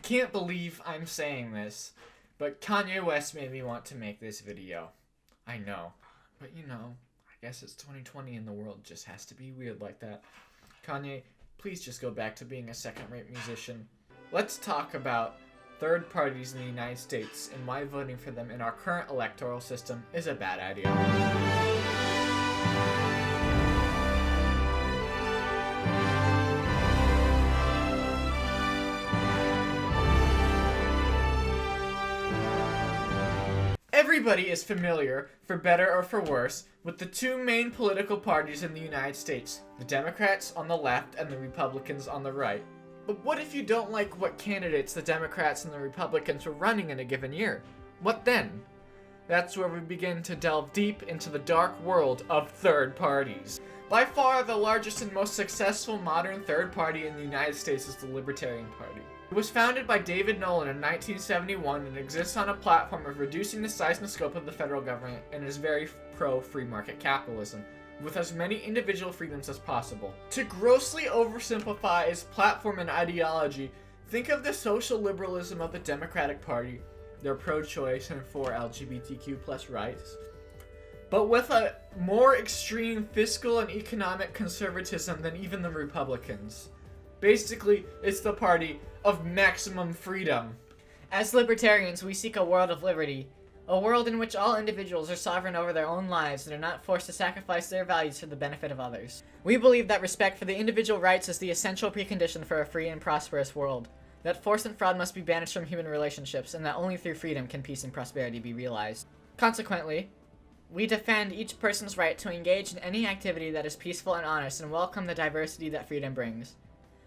can't believe I'm saying this, but Kanye West made me want to make this video. I know, but you know, I guess it's 2020 and the world just has to be weird like that. Kanye, please just go back to being a second-rate musician. Let's talk about third parties in the United States and why voting for them in our current electoral system is a bad idea. Everybody is familiar, for better or for worse, with the two main political parties in the United States, the Democrats on the left and the Republicans on the right. But what if you don't like what candidates the Democrats and the Republicans were running in a given year? What then? That's where we begin to delve deep into the dark world of third parties. By far, the largest and most successful modern third party in the United States is the Libertarian Party. It was founded by David Nolan in 1971 and exists on a platform of reducing the size and scope of the federal government and is very pro-free market capitalism, with as many individual freedoms as possible. To grossly oversimplify its platform and ideology, think of the social liberalism of the Democratic Party. They're pro-choice and for LGBTQ+ rights, but with a more extreme fiscal and economic conservatism than even the Republicans. Basically, it's the party of maximum freedom. As libertarians, we seek a world of liberty. A world in which all individuals are sovereign over their own lives and are not forced to sacrifice their values for the benefit of others. We believe that respect for the individual rights is the essential precondition for a free and prosperous world. That force and fraud must be banished from human relationships, and that only through freedom can peace and prosperity be realized. Consequently, we defend each person's right to engage in any activity that is peaceful and honest and welcome the diversity that freedom brings.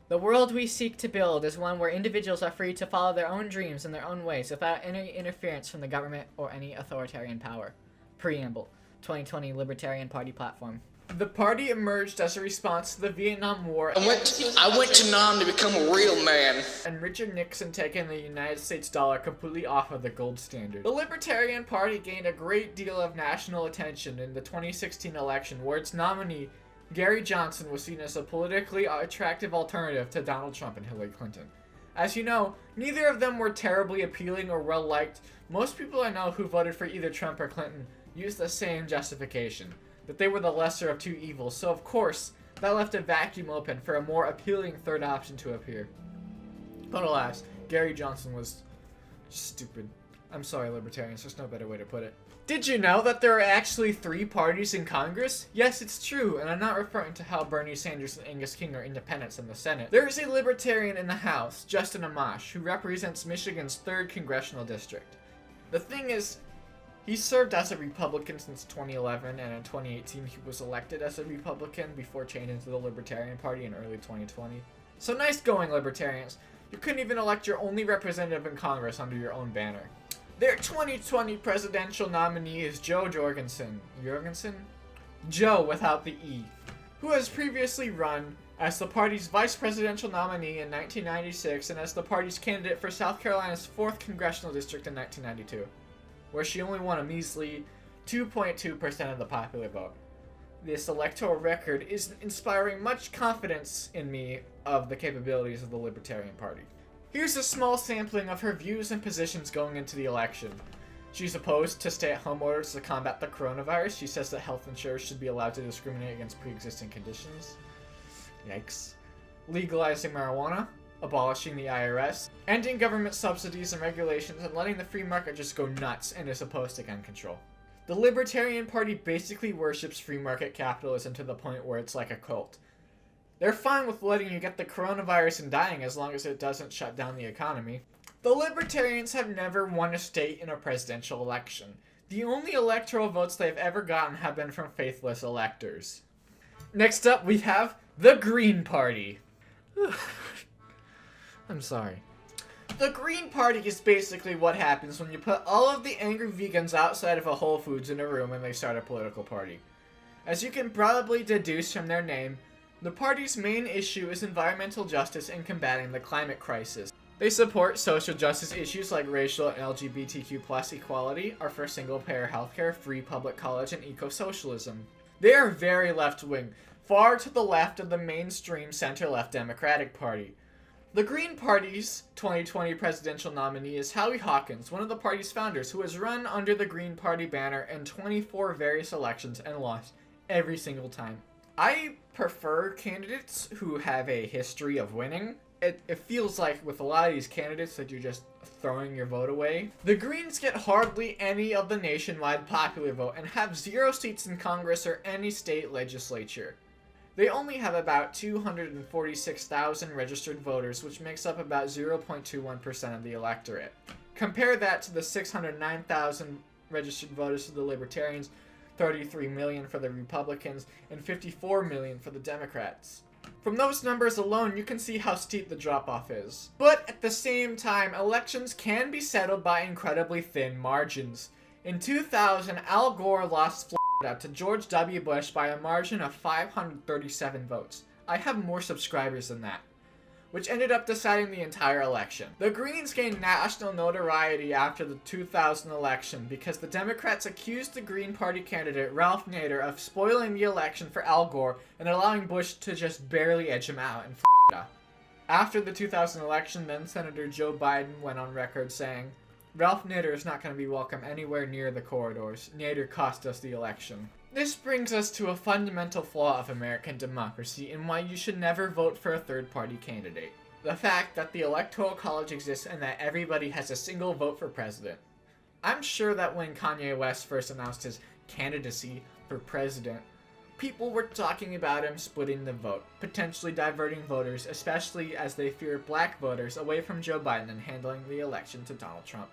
The world we seek to build is one where individuals are free to follow their own dreams in their own ways without any interference from the government or any authoritarian power. Preamble. 2020 Libertarian Party Platform. The party emerged as a response to the Vietnam War. I went to Nam to become a real man. And Richard Nixon taking the United States dollar completely off of the gold standard. The Libertarian Party gained a great deal of national attention in the 2016 election, where its nominee, Gary Johnson, was seen as a politically attractive alternative to Donald Trump and Hillary Clinton. As you know, neither of them were terribly appealing or well-liked. Most people I know who voted for either Trump or Clinton used the same justification, that they were the lesser of two evils, so of course, that left a vacuum open for a more appealing third option to appear. But alas, Gary Johnson was stupid. I'm sorry, libertarians, there's no better way to put it. Did you know that there are actually 3 parties in Congress? Yes, it's true, and I'm not referring to how Bernie Sanders and Angus King are independents in the Senate. There is a libertarian in the House, Justin Amash, who represents Michigan's 3rd congressional district. The thing is, he served as a Republican since 2011, and in 2018 he was elected as a Republican before changing to the Libertarian Party in early 2020. So nice going, libertarians. You couldn't even elect your only representative in Congress under your own banner. Their 2020 presidential nominee is Joe Jorgensen. Joe without the E, who has previously run as the party's vice presidential nominee in 1996 and as the party's candidate for South Carolina's 4th congressional district in 1992, where she only won a measly 2.2% of the popular vote. This electoral record is inspiring much confidence in me of the capabilities of the Libertarian Party. Here's a small sampling of her views and positions going into the election. She's opposed to stay-at-home orders to combat the coronavirus. She says that health insurers should be allowed to discriminate against pre-existing conditions. Yikes. Legalizing marijuana, abolishing the IRS, ending government subsidies and regulations, and letting the free market just go nuts, and is opposed to gun control. The Libertarian Party basically worships free market capitalism to the point where it's like a cult. They're fine with letting you get the coronavirus and dying as long as it doesn't shut down the economy. The Libertarians have never won a state in a presidential election. The only electoral votes they've ever gotten have been from faithless electors. Next up, we have the Green Party. I'm sorry. The Green Party is basically what happens when you put all of the angry vegans outside of a Whole Foods in a room and they start a political party. As you can probably deduce from their name, the party's main issue is environmental justice and combating the climate crisis. They support social justice issues like racial and LGBTQ+ equality, are for single-payer healthcare, free public college, and eco-socialism. They are very left-wing, far to the left of the mainstream center-left Democratic Party. The Green Party's 2020 presidential nominee is Howie Hawkins, one of the party's founders, who has run under the Green Party banner in 24 various elections and lost every single time. I prefer candidates who have a history of winning. It feels like with a lot of these candidates that you're just throwing your vote away. The Greens get hardly any of the nationwide popular vote and have 0 seats in Congress or any state legislature. They only have about 246,000 registered voters, which makes up about 0.21% of the electorate. Compare that to the 609,000 registered voters for the Libertarians, 33 million for the Republicans, and 54 million for the Democrats. From those numbers alone, you can see how steep the drop-off is. But at the same time, elections can be settled by incredibly thin margins. In 2000, Al Gore lost Florida to George W. Bush by a margin of 537 votes. I have more subscribers than that, which ended up deciding the entire election. The Greens gained national notoriety after the 2000 election because the Democrats accused the Green Party candidate Ralph Nader of spoiling the election for Al Gore and allowing Bush to just barely edge him out in Florida. After the 2000 election, then Senator Joe Biden went on record saying, "Ralph Nader is not going to be welcome anywhere near the corridors. Nader cost us the election." This brings us to a fundamental flaw of American democracy and why you should never vote for a third-party candidate. The fact that the Electoral College exists and that everybody has a single vote for president. I'm sure that when Kanye West first announced his candidacy for president, people were talking about him splitting the vote, potentially diverting voters, especially as they fear black voters, away from Joe Biden and handling the election to Donald Trump.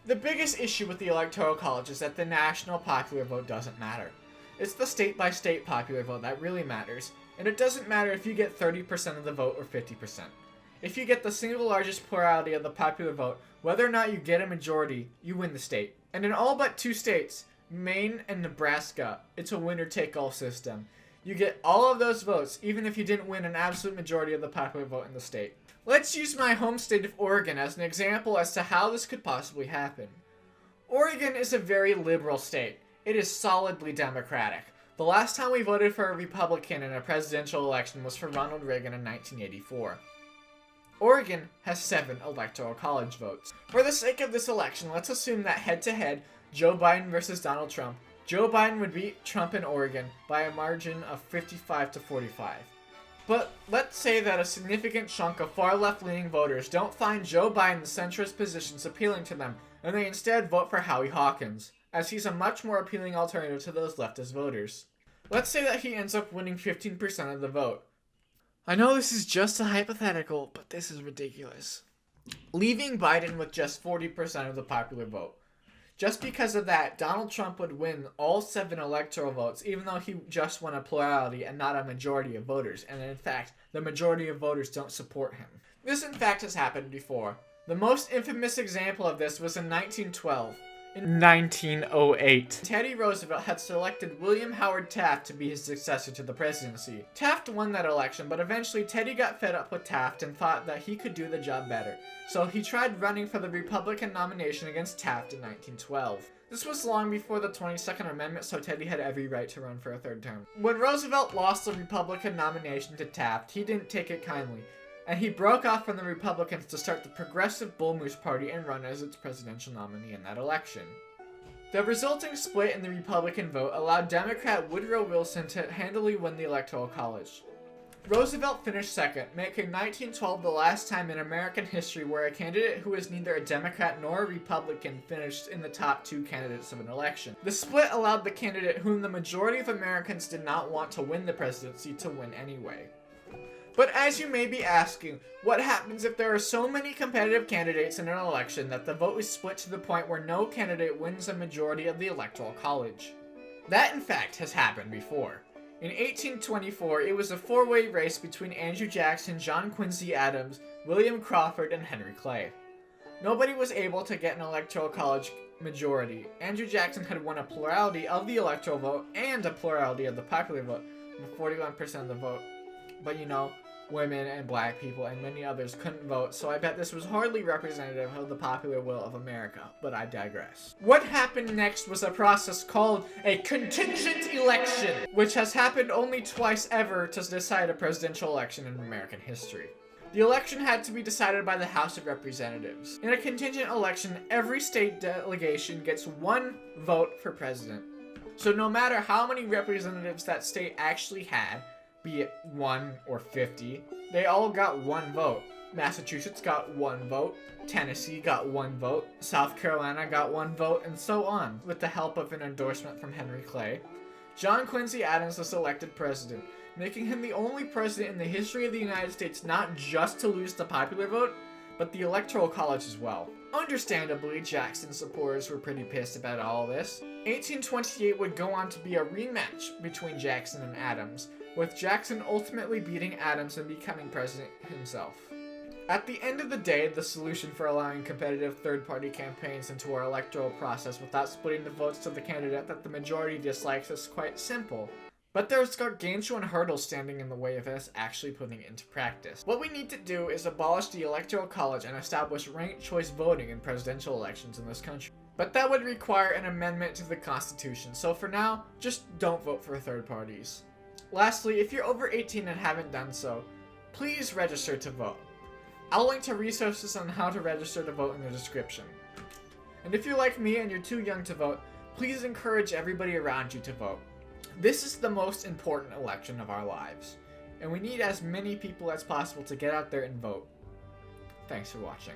The biggest issue with the Electoral College is that the national popular vote doesn't matter. It's the state-by-state popular vote that really matters, and it doesn't matter if you get 30% of the vote or 50%. If you get the single largest plurality of the popular vote, whether or not you get a majority, you win the state. And in all but 2 states, Maine and Nebraska, it's a winner-take-all system. You get all of those votes, even if you didn't win an absolute majority of the popular vote in the state. Let's use my home state of Oregon as an example as to how this could possibly happen. Oregon is a very liberal state. It is solidly Democratic. The last time we voted for a Republican in a presidential election was for Ronald Reagan in 1984. Oregon has 7 Electoral College votes. For the sake of this election, let's assume that head-to-head, Joe Biden versus Donald Trump, Joe Biden would beat Trump in Oregon by a margin of 55 to 45. But let's say that a significant chunk of far left-leaning voters don't find Joe Biden's centrist positions appealing to them, and they instead vote for Howie Hawkins, as he's a much more appealing alternative to those leftist voters. Let's say that he ends up winning 15% of the vote. I know this is just a hypothetical, but this is ridiculous. Leaving Biden with just 40% of the popular vote. Just because of that, Donald Trump would win all 7 electoral votes, even though he just won a plurality and not a majority of voters, and in fact, the majority of voters don't support him. This in fact has happened before. The most infamous example of this was in 1912. In 1908, Teddy Roosevelt had selected William Howard Taft to be his successor to the presidency. Taft won that election, but eventually Teddy got fed up with Taft and thought that he could do the job better. So he tried running for the Republican nomination against Taft in 1912. This was long before the 22nd Amendment, so Teddy had every right to run for a 3rd term. When Roosevelt lost the Republican nomination to Taft, he didn't take it kindly, and he broke off from the Republicans to start the Progressive Bull Moose Party and run as its presidential nominee in that election. The resulting split in the Republican vote allowed Democrat Woodrow Wilson to handily win the Electoral College. Roosevelt finished second, making 1912 the last time in American history where a candidate who was neither a Democrat nor a Republican finished in the top 2 candidates of an election. The split allowed the candidate whom the majority of Americans did not want to win the presidency to win anyway. But as you may be asking, what happens if there are so many competitive candidates in an election that the vote is split to the point where no candidate wins a majority of the Electoral College? That in fact has happened before. In 1824, it was a 4-way race between Andrew Jackson, John Quincy Adams, William Crawford, and Henry Clay. Nobody was able to get an Electoral College majority. Andrew Jackson had won a plurality of the electoral vote and a plurality of the popular vote, with 41% of the vote. But you know, women and black people and many others couldn't vote, so I bet this was hardly representative of the popular will of America, but I digress. What happened next was a process called a Contingent Election, which has happened only twice ever to decide a presidential election in American history. The election had to be decided by the House of Representatives. In a contingent election, every state delegation gets 1 vote for president. So no matter how many representatives that state actually had, be it 1 or 50, they all got 1 vote. Massachusetts got 1 vote, Tennessee got 1 vote, South Carolina got 1 vote, and so on. With the help of an endorsement from Henry Clay, John Quincy Adams was elected president, making him the only president in the history of the United States not just to lose the popular vote, but the Electoral College as well. Understandably, Jackson's supporters were pretty pissed about all this. 1828 would go on to be a rematch between Jackson and Adams, with Jackson ultimately beating Adams and becoming president himself. At the end of the day, the solution for allowing competitive third-party campaigns into our electoral process without splitting the votes to the candidate that the majority dislikes is quite simple. But there's gargantuan hurdles standing in the way of us actually putting it into practice. What we need to do is abolish the Electoral College and establish ranked choice voting in presidential elections in this country. But that would require an amendment to the Constitution, so for now, just don't vote for third parties. Lastly, if you're over 18 and haven't done so, please register to vote. I'll link to resources on how to register to vote in the description. And if you're like me and you're too young to vote, please encourage everybody around you to vote. This is the most important election of our lives, and we need as many people as possible to get out there and vote. Thanks for watching.